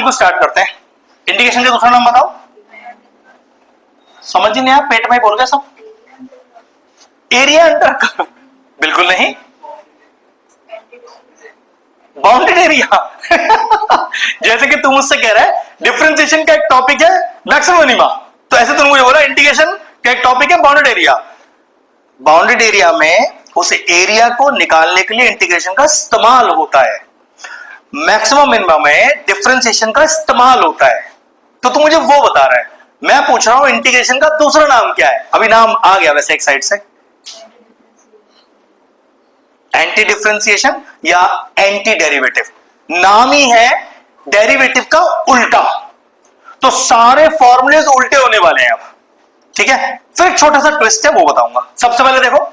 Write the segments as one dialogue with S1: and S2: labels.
S1: बिल्कुल स्टार्ट करते हैं। इंटीग्रेशन का दूसरा नाम बताओ। समझ ही नहीं आया, पेट में ही बोल गए सब। एरिया अंडर कर्व, बिल्कुल नहीं। बाउंडेड एरिया जैसे कि तुम मुझसे कह रहे हैं डिफरेंशिएशन का एक टॉपिक है मैक्सिमम मिनिमा, तो ऐसे तुम मुझे बोला इंटीग्रेशन का एक टॉपिक है बाउंडेड एरिया। बाउंडेड एरिया में उस एरिया को निकालने के लिए इंटीग्रेशन का इस्तेमाल होता है, मैक्सिमम मिनिमा में डिफरेंशिएशन का इस्तेमाल होता है। तो तुम मुझे वो बता रहे हैं, मैं पूछ रहा हूं इंटीग्रेशन का दूसरा नाम क्या है। अभी नाम आ गया वैसे एक साइड से, एंटी डिफरेंशिएशन या एंटी डेरिवेटिव। नाम ही है डेरिवेटिव का उल्टा, तो सारे फॉर्मूलेज उल्टे होने वाले हैं अब, ठीक है। फिर एक छोटा सा ट्विस्ट है वो बताऊंगा। सबसे पहले देखो,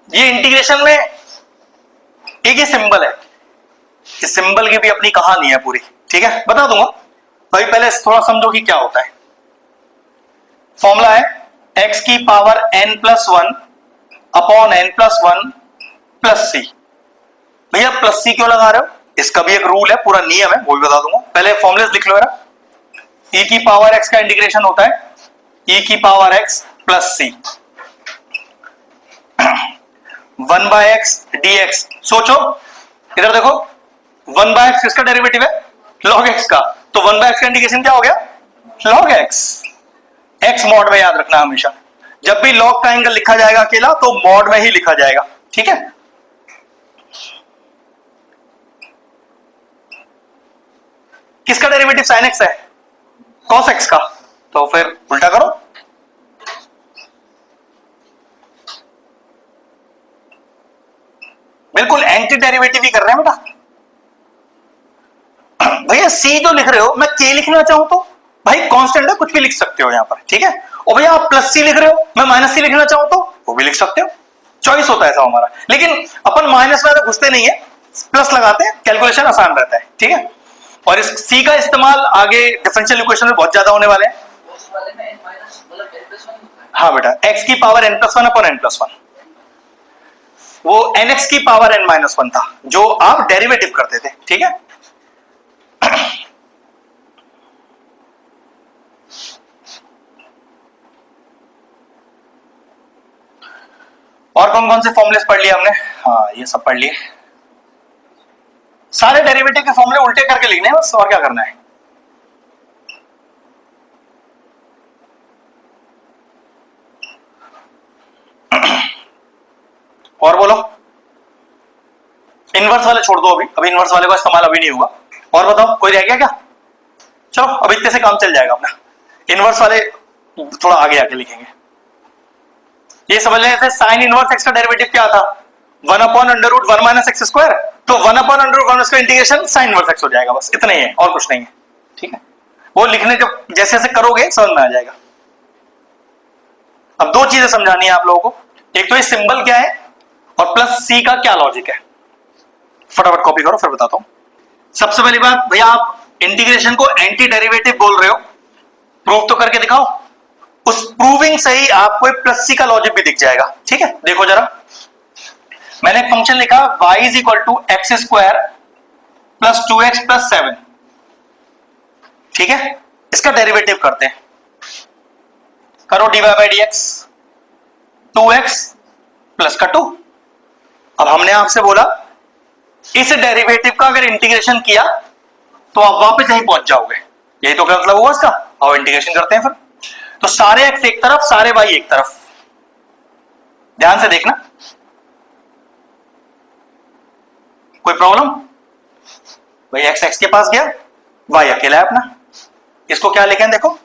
S1: ये इंटीग्रेशन में एक ही सिंबल है, इस सिंबल की भी अपनी कहानी है पूरी, ठीक है, बता दूंगा। भाई पहले थोड़ा समझो कि क्या होता है। फॉर्मूला है x की power n plus 1 upon n plus 1 plus C. भैया प्लस सी क्यों लगा रहे हो, इसका भी एक रूल है, पूरा नियम है, वो भी बता दूंगा। पहले फॉर्मूले लिख लो जरा। e की पावर x का इंटीग्रेशन होता है e की पावर x प्लस सी 1 बाय एक्स dx। सोचो इधर देखो, 1 बाय एक्स किसका डेरिवेटिव है, log x का, तो 1 बाय एक्स का इंटीग्रेशन क्या हो गया, log x। x मॉड में याद रखना हमेशा, जब भी log का एंगल लिखा जाएगा अकेला तो मॉड में ही लिखा जाएगा, ठीक है। किसका डेरिवेटिव sin x है, cos x का, तो फिर उल्टा करो। बिल्कुल एंटी डेरिवेटिव ही कर रहे हैं बेटा। भैया c जो लिख रहे हो, मैं k लिखना चाहूं तो भाई कांस्टेंट है, कुछ भी लिख सकते हो यहां पर, ठीक है। और भैया आप प्लस सी लिख रहे हो, मैं माइनस सी लिखना चाहूं तो वो भी लिख सकते हो, चॉइस होता है ऐसा हमारा। लेकिन अपन माइनस में तो घुसते नहीं है, प्लस लगाते हैं, कैलकुलेशन आसान रहता है, ठीक है। और इस सी का इस्तेमाल आगे डिफरेंशियल इक्वेशन में बहुत ज्यादा होने वाले हैं। हाँ बेटा, x की power n plus 1 upon n plus 1, वो nx की पावर n माइनस 1 था जो आप डेरिवेटिव करते थे, ठीक है। और कौन कौन से फॉर्मूलेस पढ़ लिए हमने, हाँ ये सब पढ़ लिए। सारे डेरिवेटिव के फॉर्मूले उल्टे करके लिखने हैं बस, और क्या करना है। और बोलो, इनवर्स वाले छोड़ दो अभी, अभी इनवर्स वाले का इस्तेमाल अभी नहीं होगा। और बताओ कोई रह गया क्या, चलो अब इतने से काम चल जाएगा अपना। इनवर्स वाले थोड़ा आगे आके लिखेंगे। ये समझ लेते थे साइन इनवर्स एक्स का डेरिवेटिव क्या था, 1 upon under root 1 minus x square, तो 1 अपॉन अंडर रूट 1 इसका इंटीग्रेशन साइन इनवर्स एक्स हो जाएगा, बस इतना ही है और कुछ नहीं है, ठीक है। वो लिखने जब जैसे जैसे करोगे समझ में आ जाएगा। अब दो चीजें समझानी है आप लोगों को, एक तो ये सिंबल क्या है और प्लस सी का क्या लॉजिक है। फटाफट कॉपी करो फिर बताता हूं। सबसे पहली बात भैया, आप इंटीग्रेशन को एंटी डेरिवेटिव बोल रहे हो, प्रूव तो करके दिखाओ। उस प्रूविंग से ही आपको प्लस सी का लॉजिक भी दिख जाएगा, ठीक है। देखो जरा, मैंने एक फंक्शन लिखा y is equal to x square plus 2x plus 7, ठीक है। इसका डेरिवेटिव करते हैं, करो dy by dx 2x plus का 2। अब हमने आपसे बोला इस डेरिवेटिव का अगर इंटीग्रेशन किया तो आप वापस यहीं पहुंच जाओगे, यही तो मतलब हुआ इसका। और इंटीग्रेशन करते हैं फिर, तो सारे x एक तरफ सारे y एक तरफ, ध्यान से देखना, कोई प्रॉब्लम। भाई x के पास गया, y अकेला है अपना। इसको क्या लिखें देखो,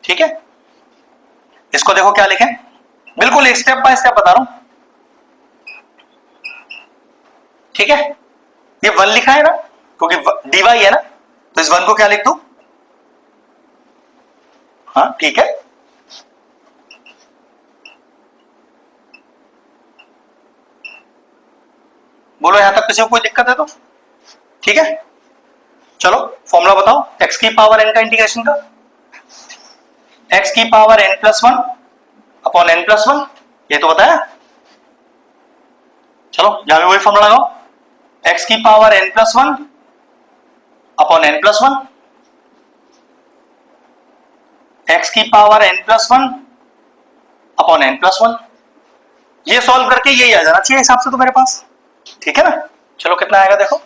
S1: ठीक है। इसको देखो क्या लिखें, बिल्कुल एक स्टेप बाय स्टेप बता रहा हूं, ठीक है। ये 1 लिखा है ना, क्योंकि dy है ना, तो इस 1 को क्या लिख दूं, हाँ ठीक है। बोलो यहां तक किसी को कोई दिक्कत है तो, ठीक है। चलो फॉर्मूला बताओ x की पावर n का इंटीग्रेशन का, x की power n plus 1 upon n plus 1, ये तो बताया। चलो यहां भी वही फॉर्मूला लगाओ, एक्स की power n plus one upon n plus one, x की power n plus one upon n plus one. ये सॉल्व करके यही आ जाना चाहिए हिसाब से तो मेरे पास, ठीक है ना। चलो कितना आएगा देखो,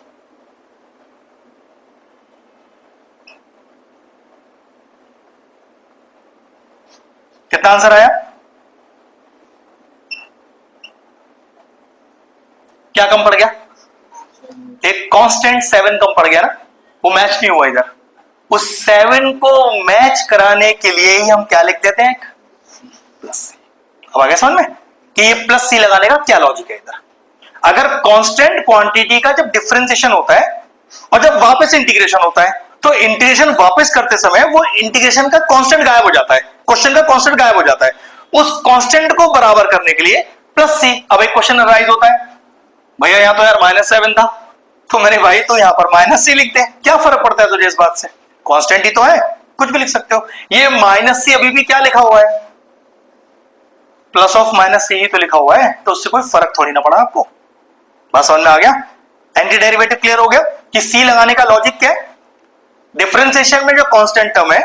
S1: कितना आंसर आया, क्या कम पड़ गया, एक कांस्टेंट 7 कम पड़ गया ना, वो मैच नहीं हुआ इधर। उस 7 को मैच कराने के लिए ही हम क्या लिख देते हैं, प्लस सी। अब आ गया समझ में कि ये प्लस सी लगाने का क्या लॉजिक है इधर। अगर कांस्टेंट क्वांटिटी का जब डिफरेंशिएशन होता है और जब वापस इंटीग्रेशन होता है, तो इंटीग्रेशन वापस करते समय वो इंटीग्रेशन का कांस्टेंट गायब हो जाता है, क्वेश्चन का कांस्टेंट गायब हो जाता है। उस कांस्टेंट को बराबर करने के लिए प्लस सी। अब एक क्वेश्चन अराइज होता है, भैया यहां तो यार -7 था, तो मेरे भाई तो यहां पर -c लिख दे, क्या फर्क पड़ता है तुझे इस बात से, कांस्टेंट ही तो है, कुछ भी लिख सकते हो। ये -c अभी भी क्या लिखा हुआ है, प्लस ऑफ -c ही तो लिखा हुआ है, तो उससे कोई फर्क थोड़ी ना पड़ा आपको। बात समझ में आ गया, एंटी डेरिवेटिव क्लियर हो गया कि c लगाने का लॉजिक क्या है, डिफरेंशिएशन में जो कांस्टेंट टर्म है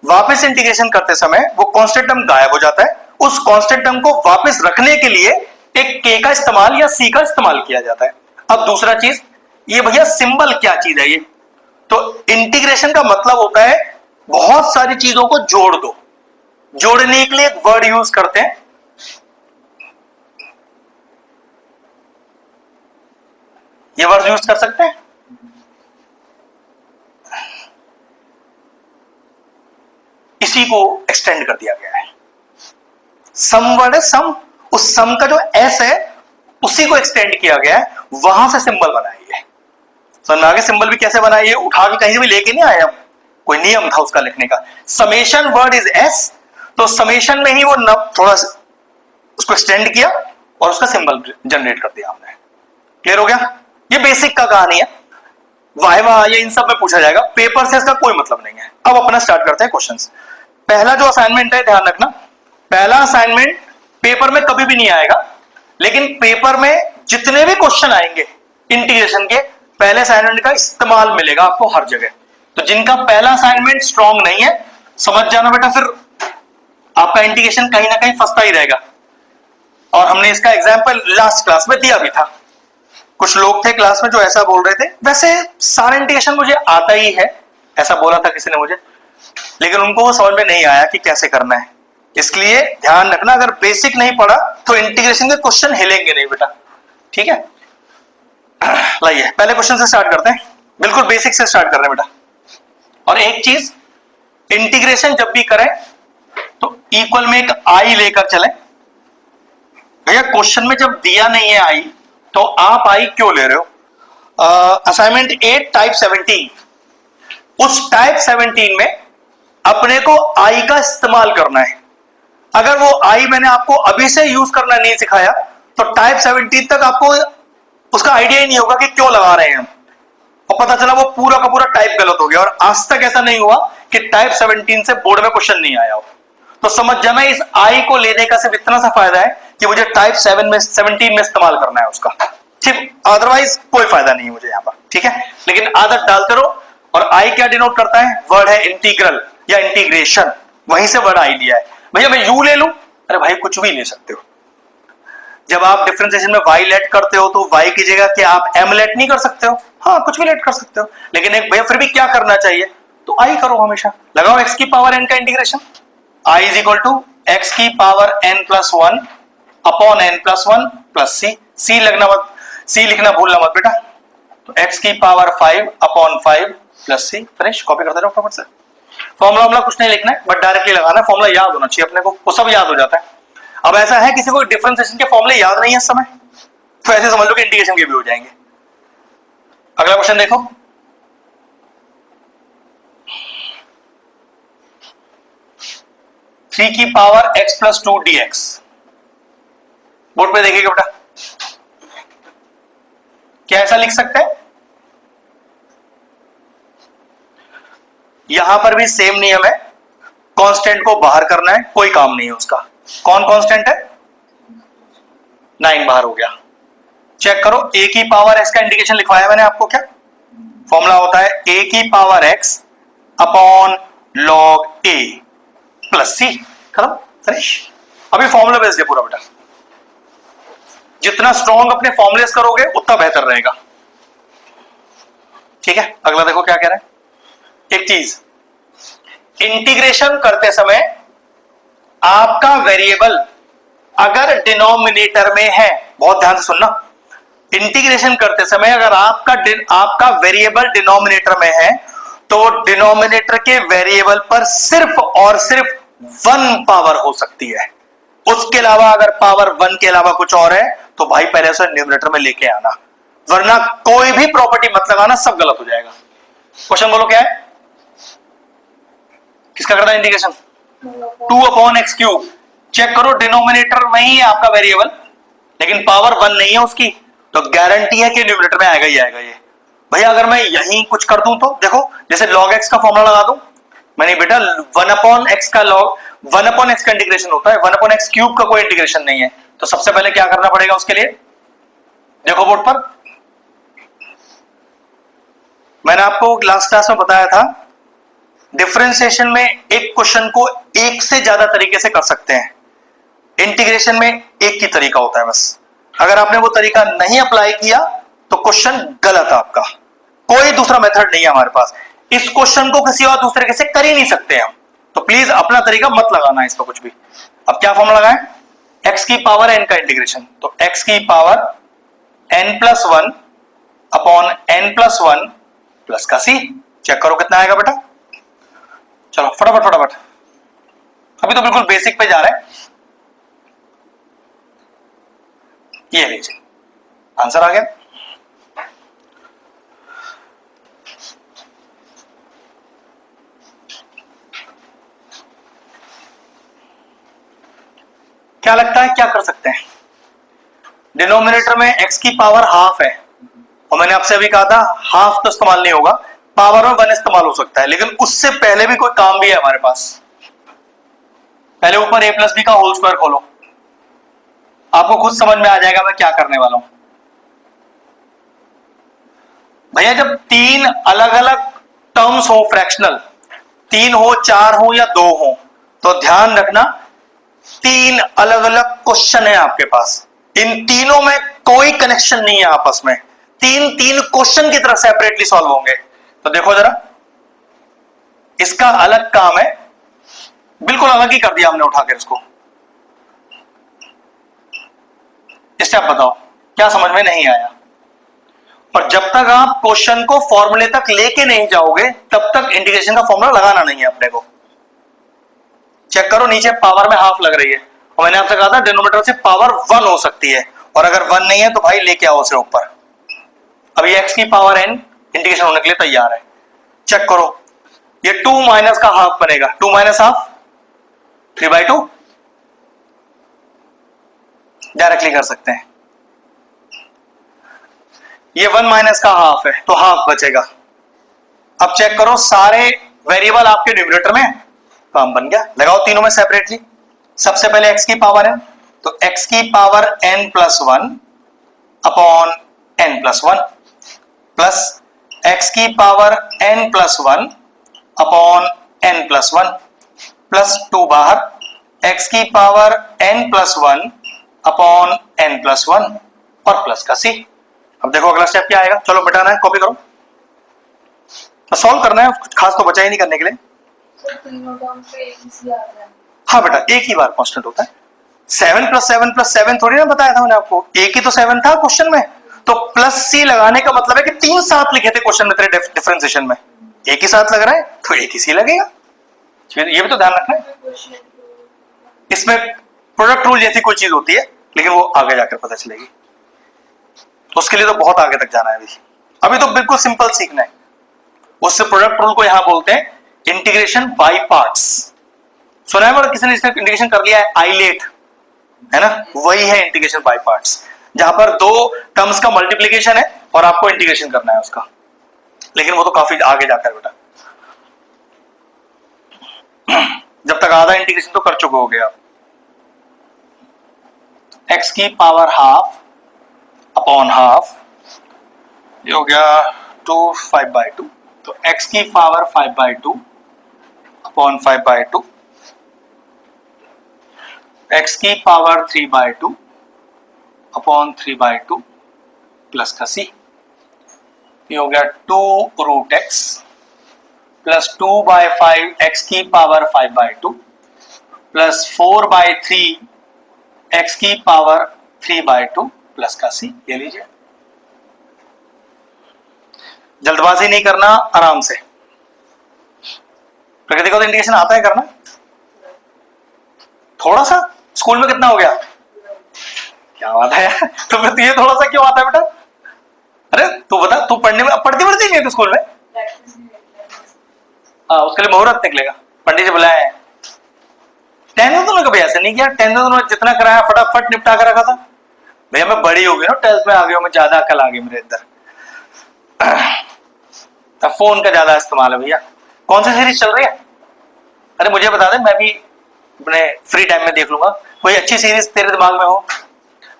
S1: वापस इंटीग्रेशन करते समय वो कांस्टेंट टर्म गायब हो जाता है, उस कांस्टेंट टर्म को वापस रखने के लिए एक k का इस्तेमाल या c का इस्तेमाल किया जाता है। अब दूसरा चीज, ये भैया सिंबल क्या चीज है, ये तो इंटीग्रेशन का मतलब होता है बहुत सारी चीजों को जोड़ दो, जोड़ने के लिए एक वर्ड यूज करते हैं, ये वर्ड यूज कर सकते हैं, इसी को एक्सटेंड कर दिया गया है। सम वर्ड है सम, उस सम का जो एस है उसी को एक्सटेंड किया गया है, वहां से सिंबल बनाई है। समझ आगे सिंबल भी कैसे बनाई है, उठा के कहीं से भी लेके नहीं आया, कोई नियम था उसका लिखने का। समेशन वर्ड इज एस, तो समेशन में ही वो थोड़ा उसको एक्सटेंड किया और उसका सिंबल जनरेट कर दिया हमने। क्लियर हो गया, ये बेसिक का कहानी है, वाइवा या इन सब में पूछा जाएगा, पेपर से इसका कोई मतलब नहीं है। अब अपना स्टार्ट करते हैं क्वेश्चंस। पहला जो असाइनमेंट है ध्यान रखना, पहला असाइनमेंट पेपर में कभी भी नहीं आएगा, लेकिन पेपर में जितने भी क्वेश्चन आएंगे इंटीग्रेशन के, पहले असाइनमेंट का इस्तेमाल मिलेगा आपको हर जगह। तो जिनका पहला असाइनमेंट स्ट्रांग नहीं है, समझ जाना बेटा, फिर आपका इंटीग्रेशन कहीं ना कहीं फंसता ही रहेगा। और हमने इसका एग्जाम्पल लास्ट क्लास में दिया भी था, कुछ लोग थे क्लास में जो ऐसा बोल रहे थे, वैसे सारा इंटीग्रेशन मुझे आता ही है, ऐसा बोला था किसी ने मुझे, लेकिन उनको वो समझ में नहीं आया कि कैसे करना है। इसलिए ध्यान रखना, अगर बेसिक नहीं पढ़ा तो इंटीग्रेशन के क्वेश्चन हिलेंगे नहीं बेटा, ठीक है। लाइए पहले क्वेश्चन से स्टार्ट करते हैं, बिल्कुल बेसिक से स्टार्ट कर रहे हैं बेटा। और एक चीज, इंटीग्रेशन जब भी करें तो इक्वल में एक आई लेकर चलें। भैया क्वेश्चन में जब दिया नहीं है आई, तो आप आई क्यों ले रहे हो। असाइनमेंट 8 टाइप 17, उस टाइप 17 में अपने को आई का इस्तेमाल करना है। अगर वो आई मैंने आपको अभी से यूज करना नहीं सिखाया, तो टाइप 17 तक आपको उसका आइडिया ही नहीं होगा कि क्यों लगा रहे हैं हम, और पता चला वो पूरा का पूरा टाइप गलत हो गया। और आज तक ऐसा नहीं हुआ कि टाइप 17 से बोर्ड में क्वेश्चन नहीं आया हो। तो समझ जाना, इस आई को लेने का सिर्फ इतना सा फायदा है कि मुझे टाइप 17 में इस्तेमाल करना है उसका, ठीक, अदरवाइज कोई फायदा नहीं है मुझे यहाँ पर, ठीक है। लेकिन आदत डालते रहो। और आई क्या डिनोट करता है, वर्ड है इंटीग्रल या इंटीग्रेशन, वहीं से वर्ड आई लिया है। भैया मैं यू ले लूं, अरे भाई कुछ भी ले सकते हो। जब आप डिफरेंशिएशन में y लेट करते हो तो y की जगह क्या आप m लेट नहीं कर सकते हो, हाँ कुछ भी लेट कर सकते हो, लेकिन एक भैया फिर भी क्या करना चाहिए, तो i करो हमेशा। लगाओ x की पावर n का integration, i is equal to x की power n plus 1 upon n plus 1 plus c। c लगना मत, c लिखना भूलना मत बेटा। तो x की power 5 upon 5 plus c। Finish, copy करते रहो फटाफट से। फॉर्मूला कुछ नहीं लिखना है, बट डायरेक्टली लगाना है, फॉर्मूला याद होना चाहिए अपने को, वो सब याद हो जाता है। अब ऐसा है किसी को डिफरेंशिएशन के फॉर्मूले याद नहीं है इस समय, तो ऐसे समझ लो कि इंटीग्रेशन के भी हो जाएंगे। अगला क्वेश्चन देखो, थ्री की power x plus 2 dx, board पे देखिएगा बेटा, क्या ऐसा लिख सकते हैं। यहां पर भी सेम नियम है, कांस्टेंट को बाहर करना है, कोई काम नहीं है उसका। कौन कांस्टेंट है, 9 बाहर हो गया, चेक करो, ए की पावर एक्स का इंडिकेशन लिखवाया मैंने आपको, क्या फॉर्मूला होता है ए की पावर एक्स अपॉन लॉग ए प्लस सी, खत्म फिनिश। अभी फॉर्मूला बेस्ड है पूरा बेटा, जितना स्ट्रॉन्ग अपने फॉर्मुलेस करोगे उतना बेहतर रहेगा। ठीक है, अगला देखो क्या कह रहा है। एक चीज, इंटीग्रेशन करते समय आपका वेरिएबल अगर डिनोमिनेटर में है, बहुत ध्यान से सुनना, इंटीग्रेशन करते समय अगर आपका वेरिएबल डिनोमिनेटर में है तो डिनोमिनेटर के वेरिएबल पर सिर्फ और सिर्फ 1 पावर हो सकती है। उसके अलावा अगर पावर 1 के अलावा कुछ और है तो भाई पहले से न्यूमरेटर में लेके आना, वरना कोई भी प्रॉपर्टी मत लगाना, सब गलत हो जाएगा। क्वेश्चन बोलो क्या है, किसका करना है integration? 2 upon x cube. Check करो डिनोमिनेटर में ही है आपका वेरिएबल, लेकिन पावर 1 नहीं है उसकी, तो गारंटी है कि न्यूमरेटर में आएगा ही आएगा ये। भैया अगर मैं यहीं कुछ कर दूं तो देखो, जैसे log x का फॉर्मूला लगा दूं मैंने, बेटा 1 अपॉन एक्स का log 1 अपॉन एक्स का इंटीग्रेशन होता है, 1 अपॉन एक्स क्यूब का कोई इंटीग्रेशन नहीं है। तो सबसे पहले क्या करना पड़ेगा उसके लिए, देखो बोर्ड पर, मैंने आपको लास्ट क्लास में बताया था डिफरेंशिएशन में एक क्वेश्चन को एक से ज्यादा तरीके से कर सकते हैं, इंटीग्रेशन में एक ही तरीका होता है बस। अगर आपने वो तरीका नहीं अप्लाई किया तो क्वेश्चन गलत है आपका, कोई दूसरा मेथड नहीं है हमारे पास। इस क्वेश्चन को किसी और दूसरे तरीके से कर ही नहीं सकते हम, तो प्लीज अपना तरीका मत लगाना इसका कुछ भी। अब क्या फॉर्मूला लगाएं, x की पावर n का इंटीग्रेशन, तो x की power n+1 upon n+1 plus का c। चेक करो कितना आएगा बेटा, चलो फटाफट फटाफट, अभी तो बिल्कुल बेसिक पे जा रहे हैं। ये लीजिए आंसर आ गया। क्या लगता है क्या कर सकते हैं, डिनोमिनेटर में x की पावर हाफ है, और मैंने आपसे अभी कहा था हाफ तो इस्तेमाल नहीं होगा, पावर में 1 इस्तेमाल हो सकता है, लेकिन उससे पहले भी कोई काम भी है हमारे पास। पहले ऊपर a प्लस बी का होल स्क्वायर खोलो, आपको खुद समझ में आ जाएगा मैं क्या करने वाला हूं। भैया जब 3 अलग अलग टर्म्स हो फ्रैक्शनल, 3 हो 4 हो या 2 हो, तो ध्यान रखना 3 अलग अलग क्वेश्चन है आपके पास, इन तीनों में कोई कनेक्शन नहीं है आपस में, 3 क्वेश्चन की तरह सेपरेटली सॉल्व होंगे। तो देखो जरा, इसका अलग काम है, बिल्कुल अलग ही कर दिया हमने उठाकर इसको। स्टेप बताओ क्या समझ में नहीं आया, और जब तक आप क्वेश्चन को फॉर्मूले तक लेके नहीं जाओगे तब तक इंटीग्रेशन का फॉर्मूला लगाना नहीं है अपने को। चेक करो नीचे पावर में हाफ लग रही है, और मैंने आपसे कहा था डिनोमिनेटर से पावर 1 हो सकती है, और अगर 1 नहीं है तो भाई लेके आओ उसे ऊपर। अभी x की पावर n इंटीग्रेशन होने के लिए तैयार है। चेक करो ये 2 माइनस का हाफ बनेगा, 2 माइनस हाफ 3/2, डायरेक्टली कर सकते हैं। ये 1 माइनस का हाफ है तो हाफ बचेगा। अब चेक करो सारे वेरिएबल आपके न्यूमरेटर में, काम बन गया, लगाओ तीनों में सेपरेटली। सबसे पहले x की पावर n, तो x की power n+1 upon n+1 plus x की power n+1 upon n+1 plus 2 बाहर, x की पावर n+1 अपॉन n+1 और प्लस का c। अब देखो अगला स्टेप क्या आएगा, चलो मिटाना है, कॉपी करो, सॉल्व करना है, कुछ खास तो बचा ही नहीं करने के लिए। हाँ बेटा एक ही बार कांस्टेंट होता है, 7 + 7 + 7 थोड़ी ना बताया था मैंने आपको, एक ही तो 7 था क्वेश्चन में, तो प्लस सी लगाने का मतलब है कि 3 साथ लिखे थे क्वेश्चन में तेरे डिफरेंशिएशन में, एक ही साथ लग रहा है तो एक ही सी लगेगा, ये भी तो ध्यान रखना है। इसमें प्रोडक्ट रूल जैसी कोई चीज होती है, लेकिन वो आगे जाकर पता चलेगी, उसके लिए तो बहुत आगे तक जाना है अभी तो बिल्कुल सिंपल सीखना है। उससे प्रोडक्ट रूल को यहां बोलते हैं इंटीग्रेशन बाय पार्ट्स। सुना है किसी ने इसका इंटीग्रेशन कर लिया है, आइलेट है ना, वही है इंटीग्रेशन बाय पार्ट्स, जहां पर 2 टर्म्स का मल्टीप्लीकेशन है और आपको इंटीग्रेशन करना है उसका, लेकिन वो तो काफी आगे जाता है बेटा, जब तक आधा इंटीग्रेशन तो कर चुके होगे आप। x की पावर हाफ अपॉन हाफ, ये हो गया 2 5/2, तो x की पावर 5/2 अपॉन 5/2, x की पावर 3/2 अपॉन 3/2 प्लस का c, ये हो गया 2√x प्लस 2/5 x की पावर 5/2 प्लस 4/3 x की पावर 3/2 प्लस का c। ये लीजिए, जल्दबाजी नहीं करना, आराम से। प्रकृति का तो इंटीग्रेशन आता है करना, थोड़ा सा। स्कूल में कितना हो गया? क्या बात है यार, तो फिर ये थोड़ा सा क्यों आता है बेटा? अरे तू बता, तू पढ़ने में पढ़ती नहीं है तू स्कूल में? हाँ, उसके लिए मुहूर्त निकलेगा, पंडित जी बुलाए हैं। 10th में तुमने कभी ऐसा नहीं किया? 10th में तुमने जितना कराया फटाफट निपटा कर रखा था। भैया मैं बड़ी हो गई ना, 12th में आ गई हूँ, मैं ज्यादा अकल आ गई मेरे अंदर। तब फोन का ज्यादा इस्तेमाल है भैया। कौन सी सीरीज चल रही है? अरे मुझे बता दे, मैं भी अपने फ्री टाइम में देख लूंगा। कोई अच्छी सीरीज तेरे दिमाग में हो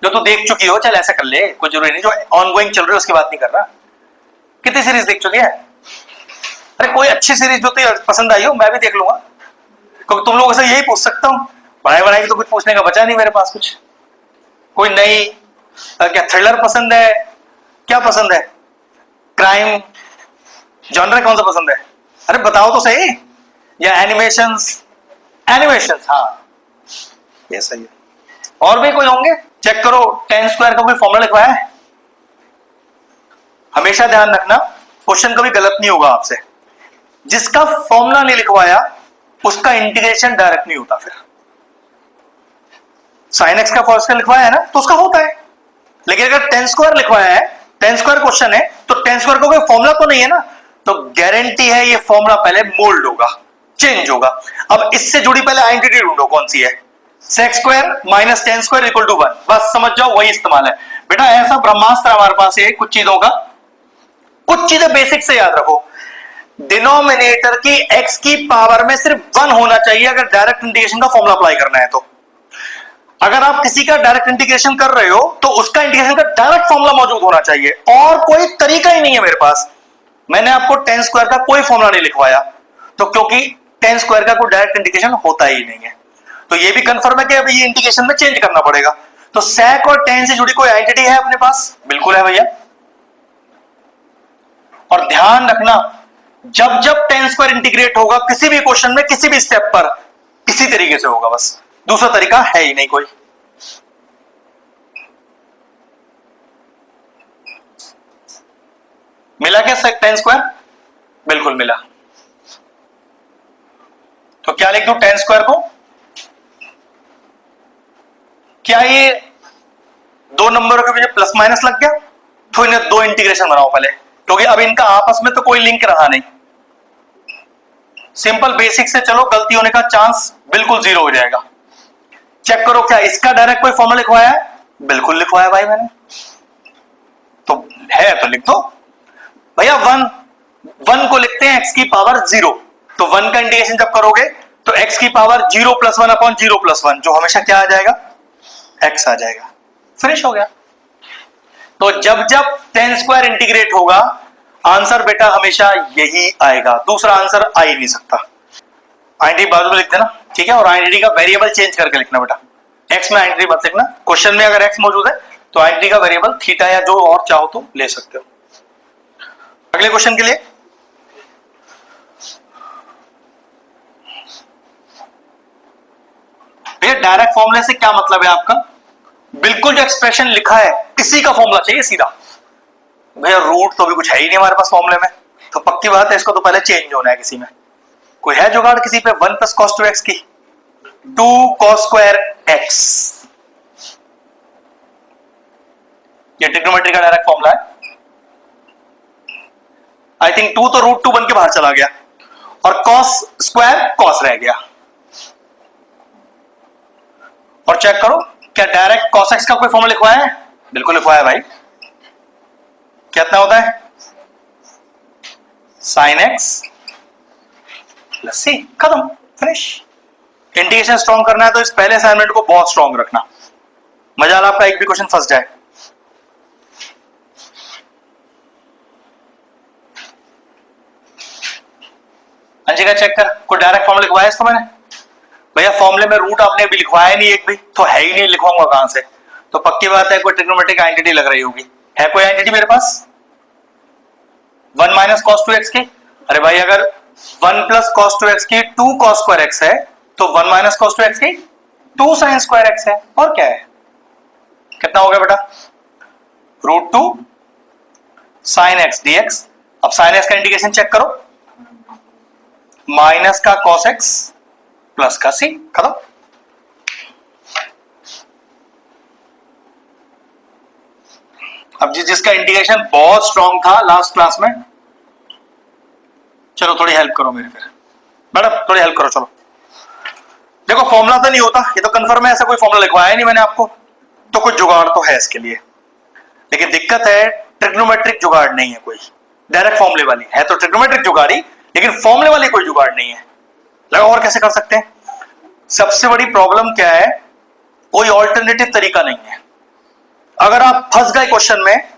S1: जो तू देख चुकी हो? चल ऐसा कर ले, कोई जरूरी नहीं जो ऑन गोइंग चल रही है उसकी बात नहीं कर रहा। कितनी सीरीज देख चुकी है? अरे कोई अच्छी सीरीज जो तुझे पसंद आई हो, मैं भी देख लूंगा। क्योंकि तुम लोगों से यही पूछ सकता हूँ, पढ़ाई वढ़ाई तो कुछ पूछने का बचा नहीं मेरे पास कुछ। कोई नई क्या थ्रिलर पसंद है? क्या पसंद है? क्राइम जॉनर कौन सा पसंद है? अरे बताओ तो सही। या एनिमेशंस? एनिमेशंस, हाँ ये सही है। और भी कोई होंगे? चेक करो, 10 स्क्वायर का कोई फॉर्मूला लिखवाया है? हमेशा ध्यान रखना, क्वेश्चन कभी गलत नहीं होगा आपसे। जिसका फॉर्मूला नहीं लिखवाया उसका इंटीग्रेशन डायरेक्ट नहीं होता। फिर साइन एक्स का फॉर्मूला लिखवाया है ना, तो उसका होता है। लेकिन अगर 10 स्क्वायर लिखवाया है, 10 स्क्वायर क्वेश्चन है, तो 10 स्क्वायर का कोई फॉर्मूला तो नहीं है ना, तो गारंटी है ये फॉर्मूला पहले मोल्ड होगा, चेंज होगा। अब इससे जुड़ी पहले आइडेंटिटी ढूंढो कौन सी है। Sec x square minus 10 square equal to 1, बस समझ जाओ वही इस्तेमाल है। बेटा ऐसा ब्रह्मास्त्र हमारे पास है कुछ चीजों का, कुछ चीजें बेसिक से याद रखो। डिनोमिनेटर की x की पावर में सिर्फ 1 होना चाहिए अगर डायरेक्ट इंटीग्रेशन का फॉर्मूला अप्लाई करना है। तो अगर आप किसी का डायरेक्ट इंटीग्रेशन कर रहे हो तो उसका इंटीग्रेशन का डायरेक्ट फॉर्मूला मौजूद होना चाहिए, और कोई तरीका ही नहीं है मेरे पास। मैंने आपको 10 स्क्वायर का कोई फॉर्मूला नहीं लिखवाया, तो क्योंकि 10 स्क्वायर का कोई डायरेक्ट इंटीग्रेशन होता ही नहीं है। तो ये भी कंफर्म है कि अभी ये इंटीग्रेशन में चेंज करना पड़ेगा। तो sec और tan से जुड़ी कोई आइडेंटिटी है अपने पास? बिल्कुल है भैया। और ध्यान रखना, जब जब 10 स्क्वायर इंटीग्रेट होगा किसी भी क्वेश्चन में किसी भी स्टेप पर, इसी तरीके से होगा, बस दूसरा तरीका है ही नहीं कोई। मिला क्या 10 स्क्वायर? बिल्कुल मिला। तो क्या लिख दूं 10 स्क्वायर को? क्या ये दो नंबरों के पीछे प्लस माइनस लग गया? तो इन्हें दो इंटीग्रेशन बनाओ पहले, क्योंकि अब इनका आपस में तो कोई लिंक रहा नहीं। सिंपल बेसिक से चलो, गलती होने का चांस बिल्कुल 0 हो जाएगा। चेक करो क्या इसका डायरेक्ट कोई फॉर्मूला लिखवाया है? बिल्कुल लिखवाया भाई मैंने, तो है तो लिख दो भैया। 1 को लिखते हैं x की पावर 0, तो 1 का इंटीग्रेशन जब करोगे तो x की पावर 0 + 1 अपॉन 0 + 1, जो हमेशा क्या आ जाएगा? x आ जाएगा। फिनिश हो गया। तो जब जब 10 स्क्वायर इंटीग्रेट होगा आंसर बेटा हमेशा यही आएगा, दूसरा आंसर आ ही नहीं सकता। आइडेंटिटी बाजू में लिख देना, ठीक है? और आइडेंटिटी का वेरिएबल चेंज करके लिखना बेटा। x में आइडेंटिटी मत लिखना, क्वेश्चन में अगर x मौजूद है तो आइडेंटिटी का वेरिएबल थीटा या जो और चाहो तो ले सकते हो। अगले क्वेश्चन के लिए भैया डायरेक्ट फॉर्मूले से क्या मतलब है आपका? बिल्कुल जो एक्सप्रेशन लिखा है इसी का फॉर्मूला चाहिए सीधा। भैया रूट तो भी कुछ है ही नहीं हमारे पास फॉर्मूले में, तो पक्की बात है इसको तो पहले चेंज होना है किसी में। कोई है जुगाड़ किसी पे? 1 + cos 2x की 2 cos square x, ये ट्रिग्नोमेट्री का डायरेक्ट फॉर्मूला है। आई थिंक 2 तो √2 बन के बाहर चला गया और cos स्क्वायर cos रह गया। और चेक करो क्या डायरेक्ट cos x का कोई फॉर्मूला लिखवाया है? बिल्कुल लिखवाया भाई। कितना होता है? sin x + c, खत्म, फिनिश। इंटीग्रेशन स्ट्रॉन्ग करना है तो इस पहले असाइनमेंट को बहुत स्ट्रॉन्ग रखना, मजा आपका एक भी क्वेश्चन फंस जाए। अंशिका चेक कर, कोई डायरेक्ट फॉर्मूला लिखवाया इसको मैंने? भैया फॉर्मूले में रूट आपने अभी लिखवाया नहीं, एक भी तो है ही नहीं, लिखवाऊंगा कहां से? तो पक्की बात है कोई ट्रिग्नोमेट्रिक आइडेंटिटी लग रही होगी। है कोई आइडेंटिटी मेरे पास? 1 माइनस कॉस 2x की, अरे भाई अगर 1 प्लस कॉस 2x की 2 कॉस स्क्वायर x है तो 1 माइनस कॉस 2x की 2 साइन स्क्वायर x है, और क्या है? कितना हो गया बेटा? √2 साइन x dx। अब साइन x का इंटीग्रेशन चेक करो, माइनस का कॉस x प्लस का c, खत्म। अब जिसका इंटीग्रेशन बहुत स्ट्रांग था लास्ट क्लास में, चलो थोड़ी हेल्प करो मेरे, फिर मैडम थोड़ी हेल्प करो। चलो देखो फॉर्मूला तो नहीं होता, ये तो कंफर्म है, ऐसा कोई फॉर्मूला लिखवाया नहीं मैंने आपको, तो कुछ जुगाड़ तो है इसके लिए, लेकिन दिक्कत है ट्रिग्नोमेट्रिक जुगाड़ नहीं है कोई, डायरेक्ट फॉर्मूले वाली है तो ट्रिग्नोमेट्रिक जुगाड़ी, लेकिन फॉर्मूले वाली कोई जुगाड़ नहीं है। लगा और कैसे कर सकते हैं? सबसे बड़ी प्रॉब्लम क्या है, कोई ऑल्टरनेटिव तरीका नहीं है। अगर आप फंस गए क्वेश्चन में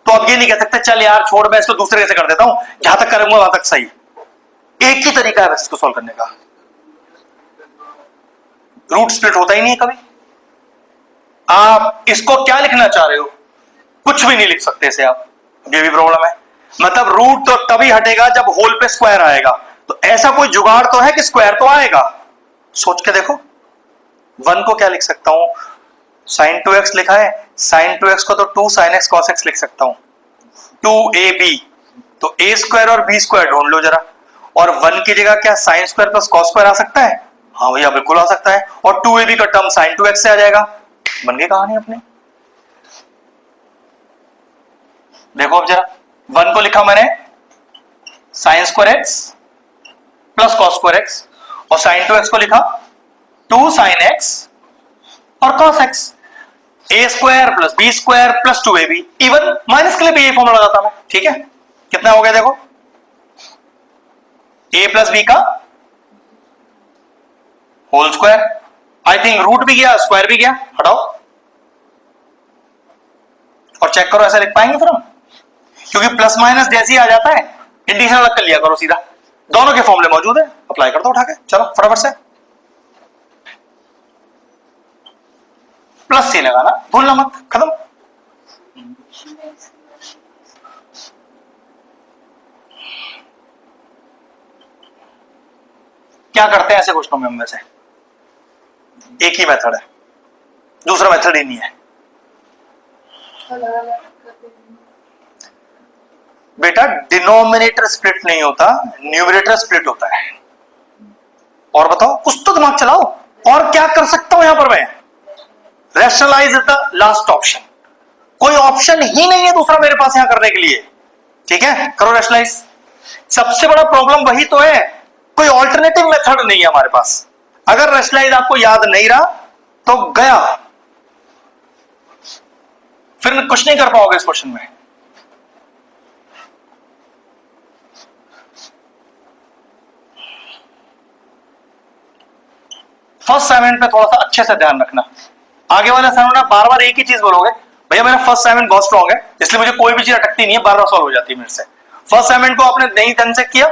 S1: तो आप ये नहीं कह सकते चल यार छोड़ मैं इसको दूसरे से कर देता हूं, जहां तक करूंगा वहां तक सही। एक ही तरीका है इसको सॉल्व करने का, रूट स्प्लिट होता ही नहीं है कभी। आप इसको क्या लिखना चाह रहे हो? कुछ भी नहीं लिख सकते इसे आप, ये भी प्रॉब्लम है। मतलब रूट तो तभी हटेगा जब होल पे स्क्वायर आएगा, तो ऐसा कोई जुगाड़ तो है कि स्क्वायर तो आएगा। सोच के देखो, 1 को क्या लिख सकता हूं? sin 2x लिखा है, sin 2x को तो 2 sin x cos x लिख सकता हूं, 2ab, तो a स्क्वायर और b स्क्वायर ढूंढ लो जरा, और 1 की जगह क्या sin square plus cos square आ सकता है? हाँ भैया बिल्कुल आ सकता है, और 2ab का टर्म sin 2x से आ जाएगा। बन गई कहानी अपनी। देखो अब जरा, 1 को लिखा मैंने sin square x plus cos square x, और sin 2x को लिखा 2 sin x और cos x, a square plus b square plus 2ab, even minus के लिए भी ये फॉर्मूला लगाता मैं, ठीक है? कितना हो गया देखो, a प्लस b का whole square, I think root भी गया स्क्वायर भी गया, हटाओ और चेक करो ऐसा लिख पाएंगे फिर हम, क्योंकि प्लस माइनस जैसे ही आ जाता है इंटीग्रेशन अलग कर लिया करो सीधा, दोनों के फॉर्मूले मौजूद है, अप्लाई कर दो उठा के, चलो फटाफट से। प्लस सी लगाना भूलना मत, खत्म। क्या करते हैं ऐसे क्वेश्चनों में हम वैसे? एक ही मेथड है, दूसरा मेथड ही नहीं है बेटा। डिनोमिनेटर स्प्लिट नहीं होता, न्यूमरेटर स्प्लिट होता है। और बताओ, कुछ तो दिमाग चलाओ, और क्या कर सकता हूं यहां पर मैं? Rationalise is the last option, कोई ऑप्शन ही नहीं है दूसरा मेरे पास यहां करने के लिए, ठीक है? करो रैशनलाइज। सबसे बड़ा प्रॉब्लम वही तो है, कोई ऑल्टरनेटिव मेथड नहीं है हमारे पास। अगर रैशनलाइज आपको याद नहीं रहा तो गया, फिर कुछ नहीं कर पाओगे इस क्वेश्चन में। फर्स्ट असाइनमेंट पे थोड़ा सा अच्छे से ध्यान रखना, आगे वाले असाइनमेंट में बार बार एक ही चीज बोलोगे, भैया मेरा फर्स्ट असाइनमेंट बहुत स्ट्रॉन्ग है इसलिए मुझे कोई भी चीज अटकती नहीं है, बार बार सॉल्व हो जाती है मेरे से। फर्स्ट असाइनमेंट को आपने नहीं ढंग से किया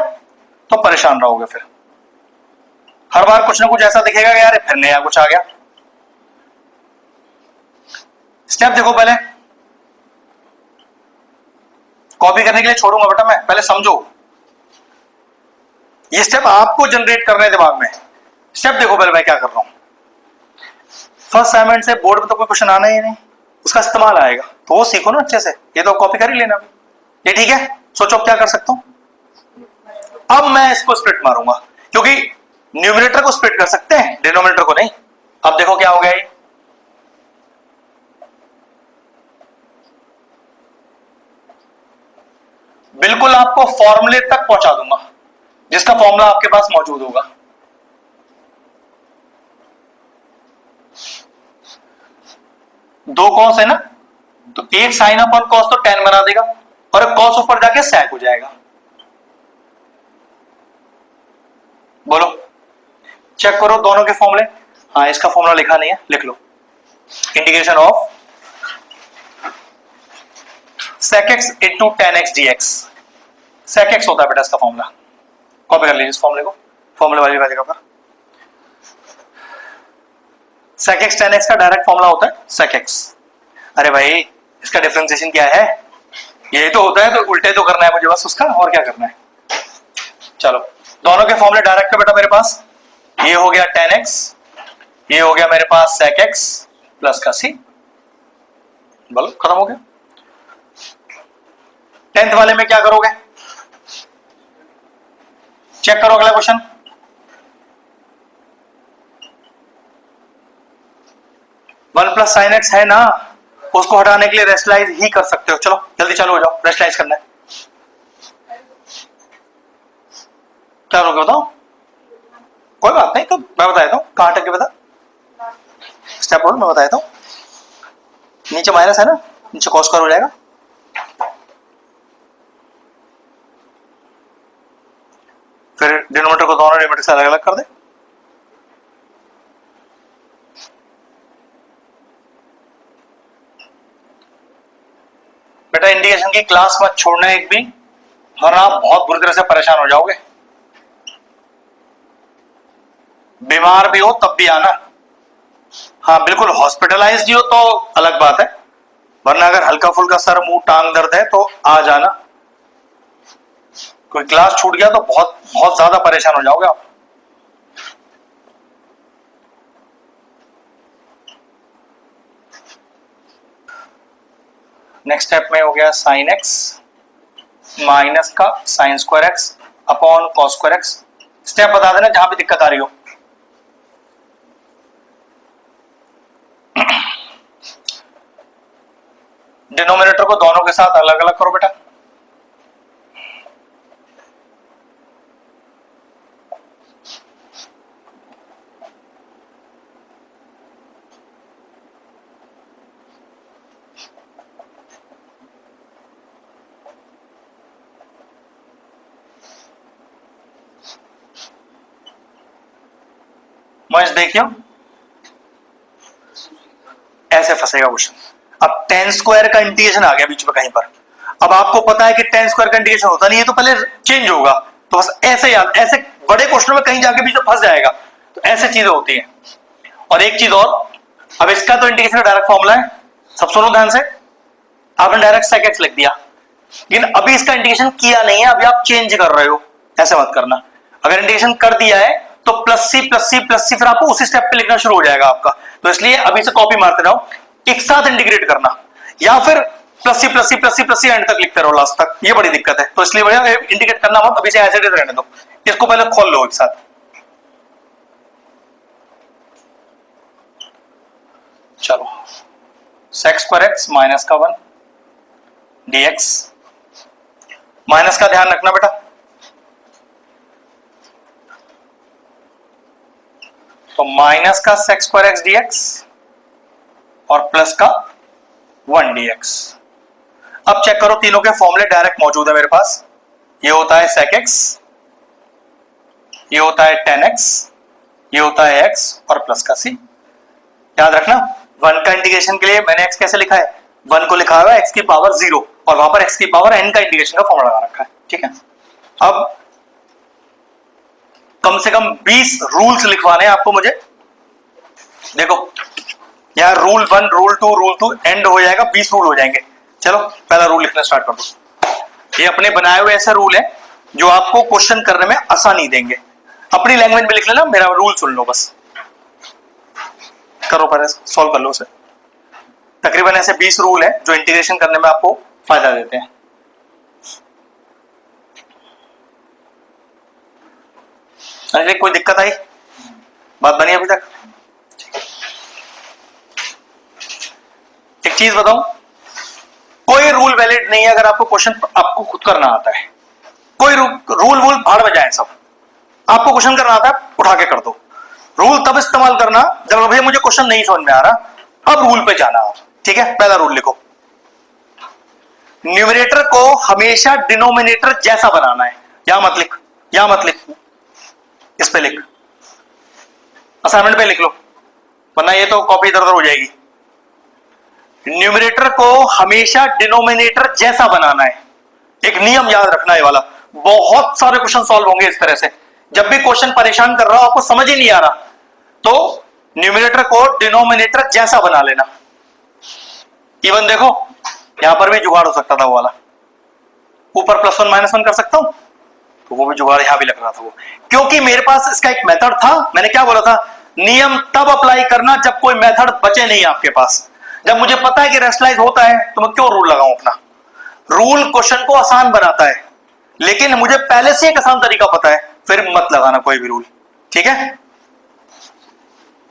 S1: तो परेशान रहोगे, फिर हर बार कुछ ना कुछ ऐसा दिखेगा कि यार फिर नया कुछ आ गया। स्टेप देखो, पहले कॉपी करने के लिए छोड़ूंगा बेटा मैं, पहले समझो ये स्टेप आपको जनरेट करने दिमाग में। स्टेप देखो पहले मैं क्या कर रहा हूं। फर्स्ट असाइनमेंट से बोर्ड में तो कोई क्वेश्चन आना ही नहीं, उसका इस्तेमाल आएगा तो वो सीखो ना अच्छे से, ये तो कॉपी कर ही लेना। ये ठीक है, सोचो अब क्या कर सकता हूं। अब मैं इसको स्प्लिट मारूंगा, क्योंकि न्यूमरेटर को स्प्लिट कर सकते हैं, डिनोमिनेटर को नहीं। अब देखो क्या हो गया, ये बिल्कुल आपको फॉर्मूले तक पहुंचा दूंगा जिसका फॉर्मूला आपके पास मौजूद होगा। दो कॉस है ना, तो एक साइन अपॉन कॉस तो tan बना देगा, और एक कॉस ऊपर जाके sec हो जाएगा। बोलो, चेक करो दोनों के फॉर्मूले। हाँ, इसका फॉर्मूला लिखा नहीं है, लिख लो। Integration of sec x into tan x dx, sec x होता है बेटा इसका फॉर्मूला, कॉपी कर लीजिए इस फॉर्मूले को, फॉर्मूले वाली जगह पर। sec x tan x का डायरेक्ट फॉर्मूला होता है sec x। अरे भाई इसका डिफरेंशिएशन क्या है, यही तो होता है, तो उल्टे तो करना है मुझे बस उसका, और क्या करना है। चलो दोनों के फॉर्मूले डायरेक्ट है बेटा मेरे पास, ये हो गया tan x, ये हो गया मेरे पास sec x प्लस का c, बोलो खत्म हो गया। 10th वाले में क्या करोगे, चेक करो अगला question. One plus sine x है ना, उसको हटाने के लिए रेशनलाइज ही कर सकते हो। चलो जल्दी चालू हो जाओ, रेशनलाइज करना है। क्या करोगे बताओ, कोई बात नहीं, तो मैं बता देता हूं कहां तक के बता, स्टेप वन मैं बता देता हूं। नीचे माइनस है ना, नीचे कॉस स्क्वायर हो जाएगा, फिर डिनोमिनेटर को दोनों न्यूमरेटर से अलग अलग कर दे। बेटा इंडिकेशन की क्लास मत छोड़ना एक भी, वरना आप बहुत बुरी तरह से परेशान हो जाओगे। बीमार भी हो तब भी आना, हाँ बिल्कुल हॉस्पिटलाइज्ड ही हो तो अलग बात है, वरना अगर हल्का फुल्का सर मुंह टांग दर्द है तो आ जाना। कोई क्लास छूट गया तो बहुत बहुत ज्यादा परेशान हो जाओगे आप। नेक्स्ट स्टेप में हो गया साइन एक्स माइनस का sine square x upon cos square x. Step बता देना जहां भी दिक्कत आ रही हो। डिनोमिनेटर को दोनों के साथ अलग अलग करो बेटा। मज देखियो ऐसे फंसेगा क्वेश्चन। अब टेन स्क्वायर का इंटीग्रेशन आ गया बीच में कहीं पर, अब आपको पता है कि टेन स्क्वायर का इंटीग्रेशन होता नहीं है, तो पहले चेंज होगा, तो बस ऐसे याद, ऐसे बड़े क्वेश्चन में कहीं जाके बीच में फंस जाएगा, तो ऐसे चीजें होती हैं। और एक चीज और, अब इसका तो इंटीग्रेशन का डायरेक्ट फॉर्मूला है, सब सुनो ध्यान से, आपने डायरेक्ट sec x लिख दिया, लेकिन अभी इसका इंटीग्रेशन किया नहीं है, अभी आप चेंज कर रहे हो, ऐसे मत करना। अगर इंटीग्रेशन कर दिया है तो plus C plus C plus C, फिर आपको उसी स्टेप पे लिखना शुरू हो जाएगा आपका, तो इसलिए अभी से कॉपी मारते रहो, एक साथ इंटीग्रेट करना, या फिर plus C plus C plus C plus C end तक लिखते रहो लास्ट तक, ये बड़ी दिक्कत है, तो इसलिए बढ़िया इंटीग्रेट करना मत, अभी से एज इट इज रहने दो, इसको पहले खोल लो एक साथ। चलो sec स्क्वायर एक्स माइनस का 1 dx, माइनस का ध्यान रखना बेटा, तो माइनस का sec स्क्वायर एक्स dx और प्लस का 1 dx। अब चेक करो तीनों के फॉर्मूले डायरेक्ट मौजूद है मेरे पास, ये होता है sec x, ये होता है tan x, ये होता है x और प्लस का c। याद रखना 1 का इंटीग्रेशन के लिए मैंने x कैसे लिखा है, 1 को लिखा हुआ है x की पावर 0 और वहां पर x की पावर n का इंटीग्रेशन का फॉर्मूला लगा रखा है, ठीक है। अब कम से कम 20 रूल्स लिखवाने हैं आपको मुझे, देखो यार रूल 1 रूल 2 रूल 2 एंड हो जाएगा, 20 रूल हो जाएंगे। चलो पहला रूल लिखना स्टार्ट कर दो। ये अपने बनाए हुए ऐसे रूल है जो आपको क्वेश्चन करने में आसानी देंगे, अपनी लैंग्वेज में लिख लेना, मेरा रूल सुन लो बस, करो पहले सॉल्व कर लो उसे। तकरीबन ऐसे 20 रूल है जो इंटीग्रेशन करने में आपको फायदा देते हैं। अरे कोई दिक्कत आई, बात बनी अभी तक? एक चीज बताऊं, कोई रूल वैलिड नहीं है अगर आपको क्वेश्चन आपको खुद करना आता है। कोई रूल वूल भाड़ में जाए सब, आपको क्वेश्चन करना आता है उठा के कर दो। रूल तब इस्तेमाल करना जब भैया मुझे क्वेश्चन नहीं समझ में आ रहा, अब रूल पे जाना आप, ठीक है। पहला रूल लिखो, न्यूमरेटर को हमेशा डिनोमिनेटर जैसा बनाना है। यहां मत लिख, यहां मत लिख, इस पे लिख, असाइनमेंट पे लिख लो, वरना ये तो कॉपी इधर उधर हो जाएगी। न्यूमरेटर को हमेशा डिनोमिनेटर जैसा बनाना है, एक नियम याद रखना है वाला, बहुत सारे क्वेश्चन सॉल्व होंगे इस तरह से। जब भी क्वेश्चन परेशान कर रहा हो, आपको समझ ही नहीं आ रहा, तो न्यूमरेटर को डिनोमिनेटर जैसा बना लेना। इवन देखो यहां पर भी जुगाड़ हो सकता था वो वाला, ऊपर +1 -1 कर सकता हूं, तो वो भी जुगाड़ यहां भी लग रहा था वो, क्योंकि मेरे पास इसका एक मेथड था। मैंने क्या बोला था, नियम तब अप्लाई करना जब कोई मेथड बचे नहीं आपके पास। जब मुझे पता है कि रेशनलाइज होता है तो मैं क्यों रूल लगाऊं अपना। रूल क्वेश्चन को आसान बनाता है, लेकिन मुझे पहले से एक आसान तरीका पता है, फिर मत लगाना कोई भी रूल। ठीक है,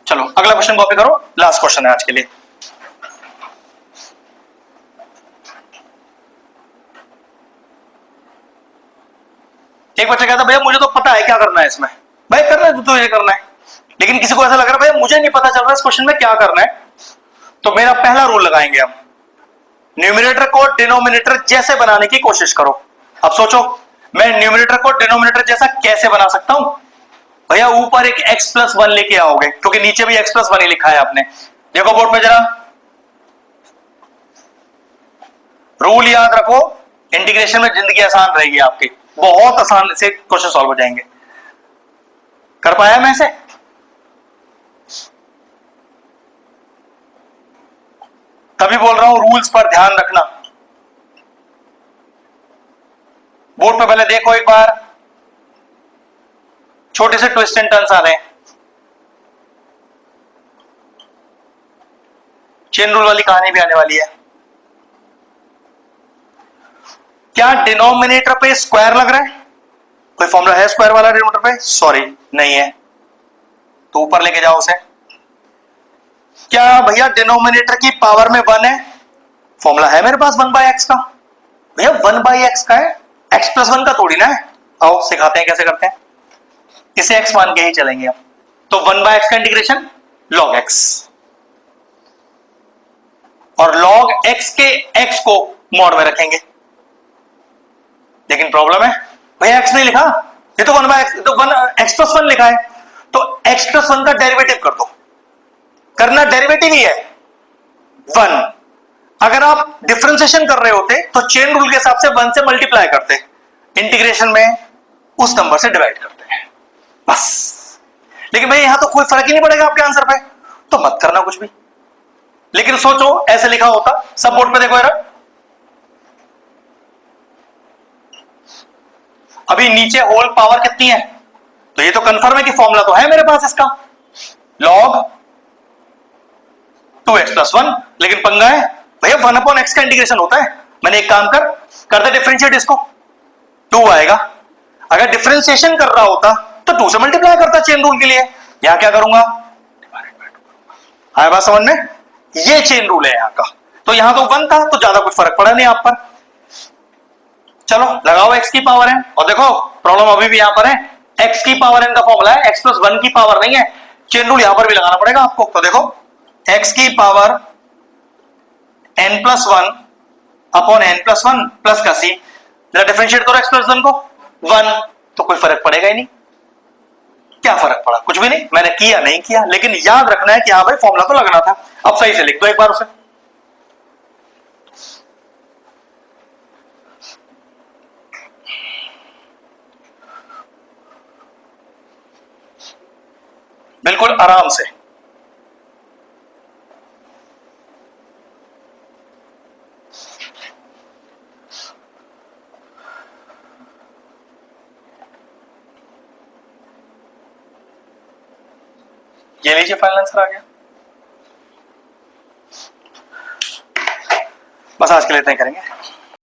S1: चलो अगला क्वेश्चन कॉपी करो, लास्ट क्वेश्चन है आज के लिए। एक बच्चा कहता भैया मुझे तो पता है क्या करना है इसमें। भाई करना है तो ये करना है, लेकिन किसी को ऐसा लग रहा है भैया मुझे नहीं पता चल रहा इस क्वेश्चन में क्या करना है, तो मेरा पहला रूल लगाएंगे हम, न्यूमरेटर को डिनोमिनेटर जैसे बनाने की कोशिश करो। अब सोचो मैं न्यूमरेटर को डिनोमिनेटर जैसा कैसे बना सकता हूं। भैया ऊपर एक x+1 लेके आओगे, क्योंकि नीचे भी x+1 ही लिखा है आपने। देखो बोर्ड पे जरा, रूल याद रखो, इंटीग्रेशन में जिंदगी आसान रहेगी आपकी, बहुत आसान से क्वेश्चन सॉल्व हो जाएंगे। कर पाया मैं इसे? तभी बोल रहा हूं रूल्स पर ध्यान रखना। बोर्ड पे पहले देखो एक बार, छोटे से ट्विस्ट एंड टर्न्स आ रहे हैं। चेन रूल वाली कहानी भी आने वाली है। क्या डिनोमिनेटर पे स्क्वायर लग रहा है? कोई फॉर्मूला है स्क्वायर वाला डिनोमिनेटर पे? सॉरी नहीं है, तो ऊपर लेके जाओ उसे। क्या भैया डिनोमिनेटर की पावर में 1 है? फॉर्मूला है मेरे पास 1/x का। भैया 1/x का है, x+1 का थोड़ी ना है। आओ सिखाते हैं कैसे करते हैं, इसे x मान के ही चलेंगे हम। तो 1/x का इंटीग्रेशन log x, और log x के x को मॉड में रखेंगे। लेकिन प्रॉब्लम है भैया x नहीं लिखा, ये तो 1/x, तो x+1 लिखा है, तो x+1 का डेरिवेटिव कर दो। करना डेरिवेटिव ही है 1। अगर आप डिफरेंशिएशन कर रहे होते तो चेन रूल के हिसाब से 1 से मल्टीप्लाई करते, इंटीग्रेशन में उस नंबर से डिवाइड करते हैं बस। लेकिन भाई यहां तो कोई फर्क ही नहीं पड़ेगा आपके आंसर पे, तो मत करना कुछ भी। लेकिन सोचो ऐसे लिखा होता, सब बोर्ड पे देखो यार, अभी नीचे होल पावर कितनी है, तो ये तो कंफर्म है कि फॉर्मूला तो है मेरे पास इसका, log 2x+1। लेकिन पंगा है भैया 1/x का इंटीग्रेशन होता है। मैंने एक काम कर दे डिफरेंशिएट, इसको 2 आएगा। अगर डिफरेंशिएशन कर रहा होता तो 2 से मल्टीप्लाई करता चेन रूल के लिए। यहां क्या करूंगा, आया बात समझ में? ये चेन रूल है यहां का, तो यहां तो 1 था तो ज्यादा कुछ फर्क पड़ा नहीं आप पर। चलो लगाओ x की पावर n, और देखो प्रॉब्लम अभी भी यहां पर है, x की पावर n का फॉर्मूला है, x+1 की पावर नहीं है। चेन रूल यहां पर भी लगाना पड़ेगा आपको। तो देखो x की power n+1 upon n+1 plus का c, जरा डिफरेंशिएट करो x+1 को, 1, तो कोई फर्क पड़ेगा ही नहीं। क्या फर्क पड़ा? कुछ भी नहीं, मैंने किया नहीं किया, लेकिन याद रखना है कि हाँ भाई फॉर्मूला तो लगना था। अब सही से लिख दो एक बार उसे। बिल्कुल आराम से। ये लीजिए फाइनल आंसर आ गया। बस आज के लिए इतना ही करेंगे।